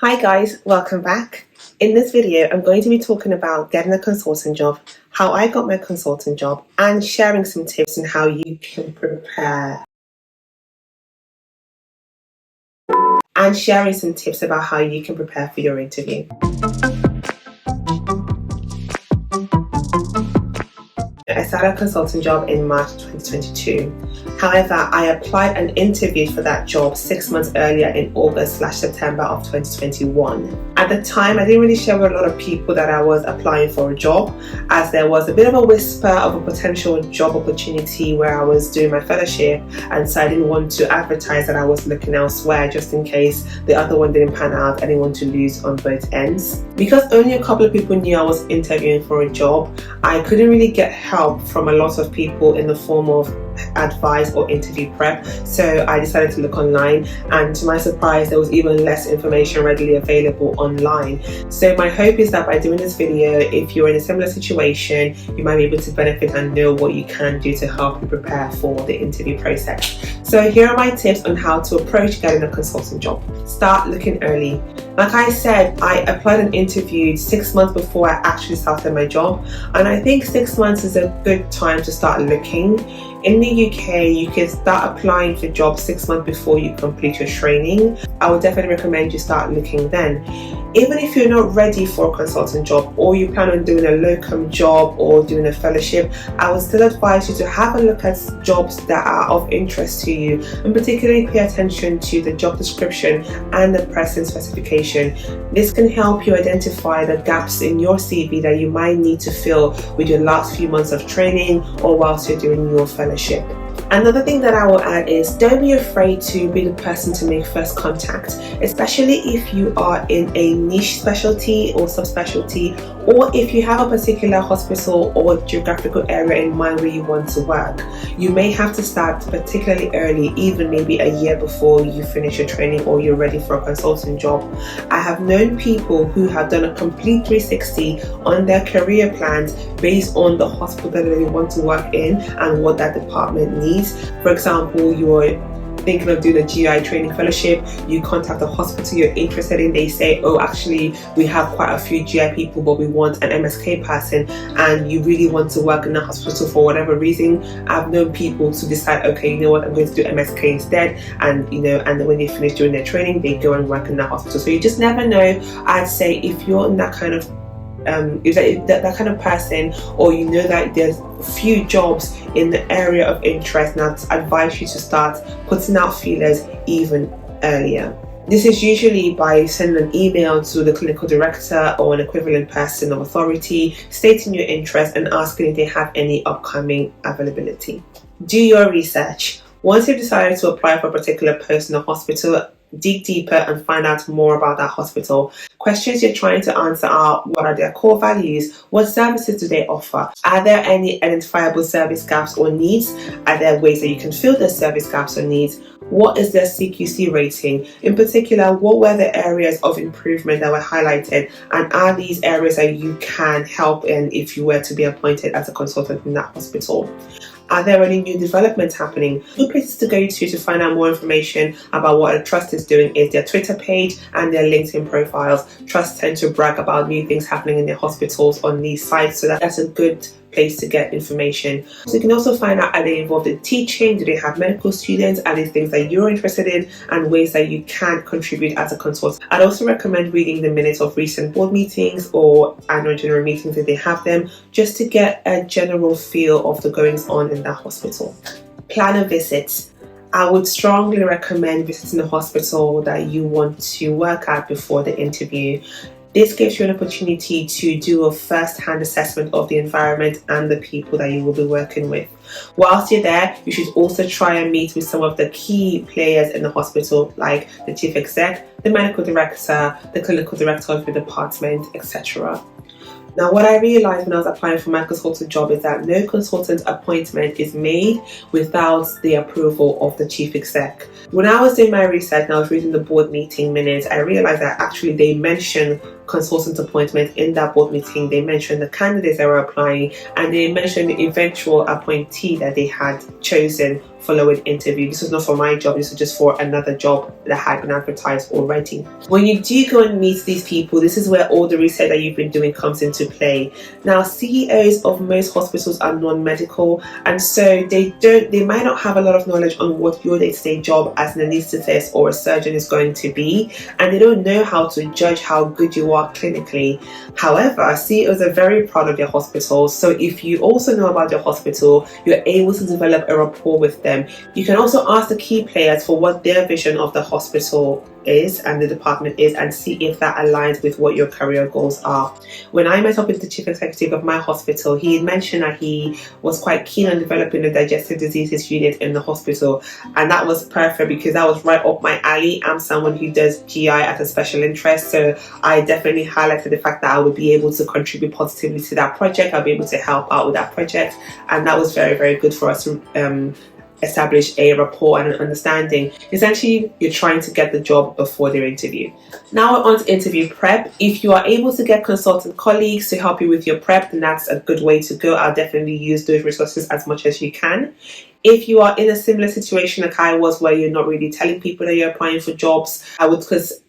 Hi guys, welcome back. In this video, I'm going to be talking about getting a consultant job, how I got my consultant job, and sharing some tips on how you can prepare. And sharing some tips about how you can prepare for your interview. I started a consultant job in March 2022. However, I applied and interviewed for that job 6 months earlier in August/September of 2021. At the time, I didn't really share with a lot of people that I was applying for a job, as there was a bit of a whisper of a potential job opportunity where I was doing my fellowship, and so I didn't want to advertise that I was looking elsewhere just in case the other one didn't pan out. I didn't want to lose on both ends. Because only a couple of people knew I was interviewing for a job, I couldn't really get help from a lot of people in the form of advice or interview prep, so I decided to look online, and to my surprise there was even less information readily available online. So my hope is that by doing this video, if you're in a similar situation, you might be able to benefit and know what you can do to help you prepare for the interview process. So here are my tips on how to approach getting a consultant job. Start looking early. Like I said, I applied and interviewed 6 months before I actually started my job, and I think 6 months is a good time to start looking. In the UK, you can start applying for jobs 6 months before you complete your training. I would definitely recommend you start looking then. Even if you're not ready for a consultant job, or you plan on doing a locum job or doing a fellowship, I would still advise you to have a look at jobs that are of interest to you, and particularly pay attention to the job description and the person specification. This can help you identify the gaps in your CV that you might need to fill with your last few months of training or whilst you're doing your fellowship. Another thing that I will add is don't be afraid to be the person to make first contact, especially if you are in a niche specialty or subspecialty, or if you have a particular hospital or geographical area in mind where you want to work. You may have to start particularly early, even maybe a year before you finish your training or you're ready for a consultant job. I have known people who have done a complete 360 on their career plans based on the hospital that they want to work in and what that department needs. For example, you're thinking of doing a GI training fellowship, you contact the hospital you're interested in, they say, oh, actually we have quite a few GI people but we want an MSK person, and you really want to work in a hospital for whatever reason. I've known people to decide, okay, you know what, I'm going to do MSK instead, and and then when they finish doing their training, they go and work in the hospital. So you just never know. I'd say if you're in that kind of that kind of person, or you know that there's few jobs in the area of interest, and I'd advise you to start putting out feelers even earlier. This is usually by sending an email to the clinical director or an equivalent person of authority, stating your interest and asking if they have any upcoming availability. Do your research. Once you've decided to apply for a particular post in a hospital, dig deeper and find out more about that hospital. Questions you're trying to answer are: what are their core values? What services do they offer? Are there any identifiable service gaps or needs? Are there ways that you can fill those service gaps or needs? What is their CQC rating? In particular, what were the areas of improvement that were highlighted, and are these areas that you can help in if you were to be appointed as a consultant in that hospital? Are there any new developments happening? Good places to go to find out more information about what a trust is doing is their Twitter page and their LinkedIn profiles. Trusts tend to brag about new things happening in their hospitals on these sites, so that's a good place to get information. So you can also find out, are they involved in teaching? Do they have medical students? Are there things that you're interested in, and ways that you can contribute as a consultant? I'd also recommend reading the minutes of recent board meetings or annual general meetings if they have them, just to get a general feel of the goings on in that hospital. Plan a visit. I would strongly recommend visiting the hospital that you want to work at before the interview. This gives you an opportunity to do a first-hand assessment of the environment and the people that you will be working with. Whilst you're there, you should also try and meet with some of the key players in the hospital, like the chief exec, the medical director, the clinical director of the department, etc. Now, what I realized when I was applying for my consultant job is that no consultant appointment is made without the approval of the chief exec. When I was doing my research and I was reading the board meeting minutes, I realized that actually they mentioned consultant appointment. In that board meeting, they mentioned the candidates that were applying, and they mentioned the eventual appointee that they had chosen following interview. This was not for my job, this was just for another job that had been advertised already. When you do go and meet these people, this is where all the research that you've been doing comes into play. Now, CEOs of most hospitals are non-medical, and so they might not have a lot of knowledge on what your day-to-day job as an anaesthetist or a surgeon is going to be, and they don't know how to judge how good you are clinically. However, CEOs are very proud of their hospital, so if you also know about your hospital, you're able to develop a rapport with them. You can also ask the key players for what their vision of the hospital is and the department is, and see if that aligns with what your career goals are. When I met up with the chief executive of my hospital, he mentioned that he was quite keen on developing the digestive diseases unit in the hospital, and that was perfect because that was right up my alley. I'm someone who does GI as a special interest, so I definitely highlighted the fact that I would be able to contribute positively to that project. I'll be able to help out with that project, and that was very, very good for us to establish a rapport and an understanding. Essentially, you're trying to get the job before their interview. Now on to interview prep. If you are able to get consultant colleagues to help you with your prep, then that's a good way to go. I'll definitely use those resources as much as you can. If you are in a similar situation like I was, where you're not really telling people that you're applying for jobs, I would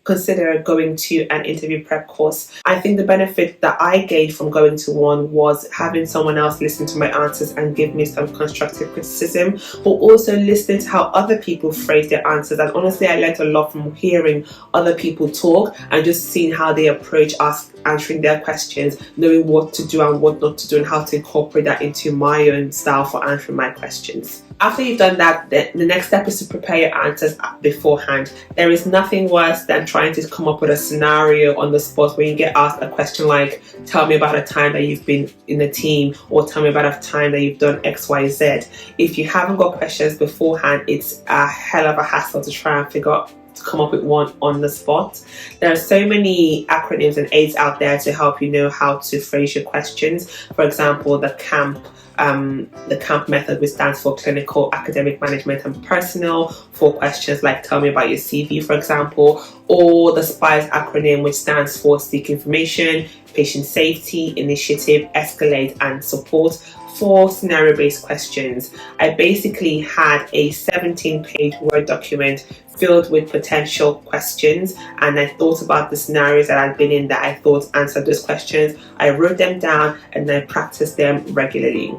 consider going to an interview prep course. I think the benefit that I gained from going to one was having someone else listen to my answers and give me some constructive criticism, but also listening to how other people phrase their answers. And honestly, I learned a lot from hearing other people talk and just seeing how they approach us answering their questions, knowing what to do and what not to do, and how to incorporate that into my own style for answering my questions. After you've done that, the next step is to prepare your answers beforehand. There is nothing worse than trying to come up with a scenario on the spot when you get asked a question like, tell me about a time that you've been in a team, or tell me about a time that you've done XYZ. If you haven't got questions beforehand, it's a hell of a hassle to try and come up with one on the spot. There are so many acronyms and aids out there to help you know how to phrase your questions. For example, the CAMP method, which stands for Clinical, Academic, Management and Personal, for questions like tell me about your CV, for example, or the SPICE acronym, which stands for Seek Information, Patient Safety, Initiative, Escalate and Support, for scenario-based questions. I basically had a 17-page Word document filled with potential questions, and I thought about the scenarios that I'd been in that I thought answered those questions. I wrote them down and I practiced them regularly.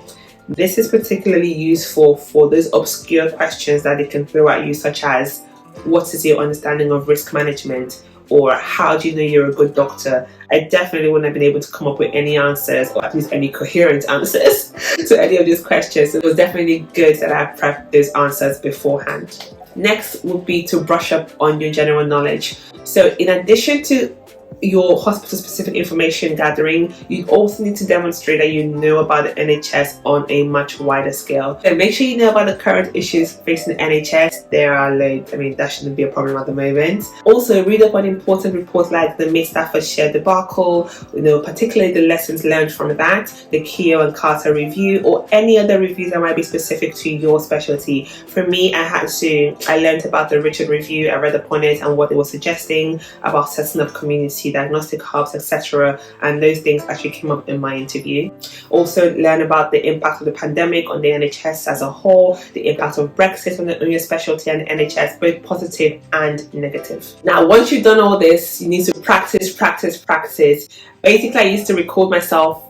This is particularly useful for those obscure questions that they can throw at you, such as, what is your understanding of risk management? Or how do you know you're a good doctor? I definitely wouldn't have been able to come up with any answers, or at least any coherent answers to any of these questions. So it was definitely good that I prepped those answers beforehand. Next would be to brush up on your general knowledge. So in addition to your hospital specific information gathering, you also need to demonstrate that you know about the NHS on a much wider scale. So make sure you know about the current issues facing the NHS. There are loads. I mean, that shouldn't be a problem at the moment. Also, read up on important reports like the May Staffordshire debacle, particularly the lessons learned from that, the Keogh and Carter review, or any other reviews that might be specific to your specialty. For me, I learned about the Richard review. I read upon it and what they were suggesting about setting up community diagnostic hubs, etc., and those things actually came up in my interview. Also learn about the impact of the pandemic on the NHS as a whole, the impact of Brexit on your specialty and the NHS, both positive and negative. Now, once you've done all this, you need to practice. Basically, I used to record myself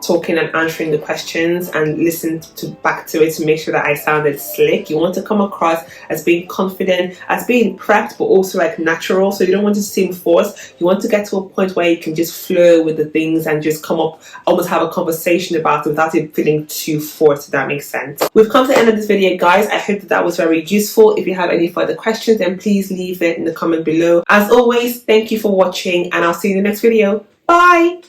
talking and answering the questions and listen back to it to make sure that I sounded slick. You want to come across as being confident, as being prepped, but also like natural. So you don't want to seem forced. You want to get to a point where you can just flow with the things and just come up, almost have a conversation about it without it feeling too forced, if that makes sense. We've come to the end of this video, guys. I hope that was very useful. If you have any further questions, then please leave it in the comment below. As always, thank you for watching, and I'll see you in the next video. Bye!